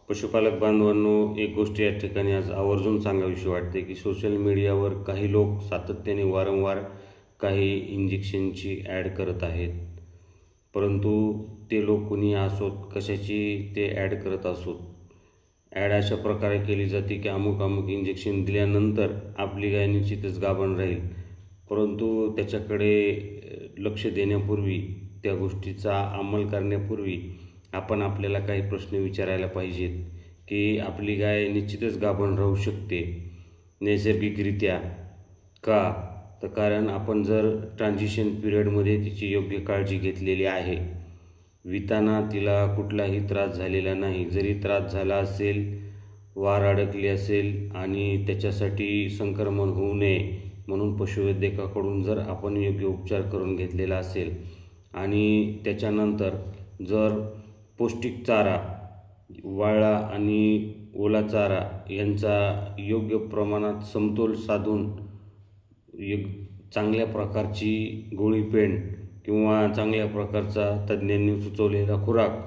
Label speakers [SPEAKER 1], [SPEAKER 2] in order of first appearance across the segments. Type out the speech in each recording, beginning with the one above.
[SPEAKER 1] पशुपालक बांधवांनो, एक गोष्ट या ठिकाणी आज आवर्जून सांगावीशी वाटते की सोशल मीडियावर काही लोक सातत्याने वारंवार काही इंजेक्शनची ॲड करत आहेत. परंतु ते लोक कुणी असोत, कशाची ते ॲड करत असोत, ॲड अशा प्रकारे केली जाते की अमुक अमुक इंजेक्शन दिल्यानंतर आपली गाय निश्चितच गाभण राहील. परंतु त्याच्याकडे लक्ष देण्यापूर्वी, त्या गोष्टीचा अंमल करण्यापूर्वी आपण आपल्याला काही प्रश्न विचारायला पाहिजेत की आपली गाय निश्चितच गाभण राहू शकते नैसर्गिकरित्या का? तर कारण आपण जर ट्रान्झिशन पिरियडमध्ये तिची योग्य काळजी घेतलेली आहे, विताना तिला कुठलाही त्रास झालेला नाही. जरी त्रास झाला असेल, वार अडकली असेल आणि त्याच्यासाठी संक्रमण होऊ नये म्हणून पशुवैद्यकाकडून जर आपण योग्य उपचार करून घेतलेला असेल आणि त्याच्यानंतर जर पौष्टिक चारा, वाळला आणि ओला चारा यांचा योग्य प्रमाणात समतोल साधून चांगल्या प्रकारची गोळी पेंड किंवा चांगल्या प्रकारचा तज्ज्ञांनी सुचवलेला खुराक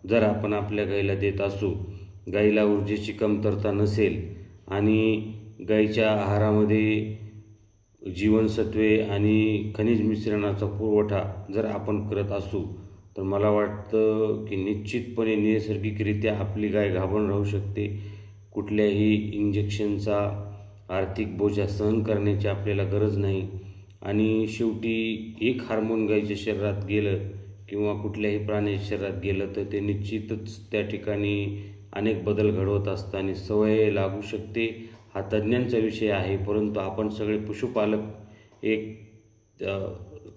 [SPEAKER 1] जर आपण आपल्या गाईला देत असू, गाईला ऊर्जेची कमतरता नसेल आणि गाईच्या आहारामध्ये जीवनसत्वे आणि खनिज मिश्रणाचा पुरवठा जर आपण करत असू, तर मला वाटतं की निश्चितपणे नैसर्गिकरित्या आपली गाय गाभण राहू शकते. कुठल्याही इंजेक्शनचा आर्थिक बोजा सहन करण्याची आपल्याला गरज नाही. आणि शेवटी एक हार्मोन गाईच्या शरीरात गेलं किंवा कुठल्याही प्राण्याच्या शरीरात गेलं तर ते निश्चितच त्या ठिकाणी अनेक बदल घडवत असतं आणि सवय लागू शकते. हा तज्ज्ञांचा विषय आहे. परंतु आपण सगळे पशुपालक एक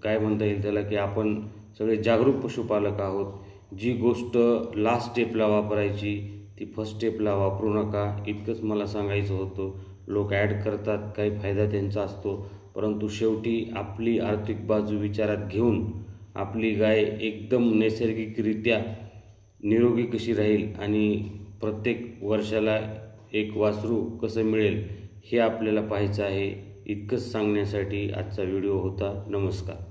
[SPEAKER 1] काय म्हणता येईल त्याला की आपण सगळे जागरूक पशुपालक आहोत. जी गोष्ट लास्ट स्टेपला वापरायची ती फर्स्ट स्टेपला वापरू नका, इतकंच मला सांगायचं होतं. लोक ॲड करतात, काही फायदा त्यांचा असतो, परंतु शेवटी आपली आर्थिक बाजू विचारात घेऊन आपली गाय एकदम नैसर्गिकरित्या निरोगी कशी राहील आणि प्रत्येक वर्षाला एक वासरू कसं मिळेल हे आपल्याला पाहायचं आहे. इतकंच सांगण्यासाठी आजचा व्हिडिओ होता. नमस्कार.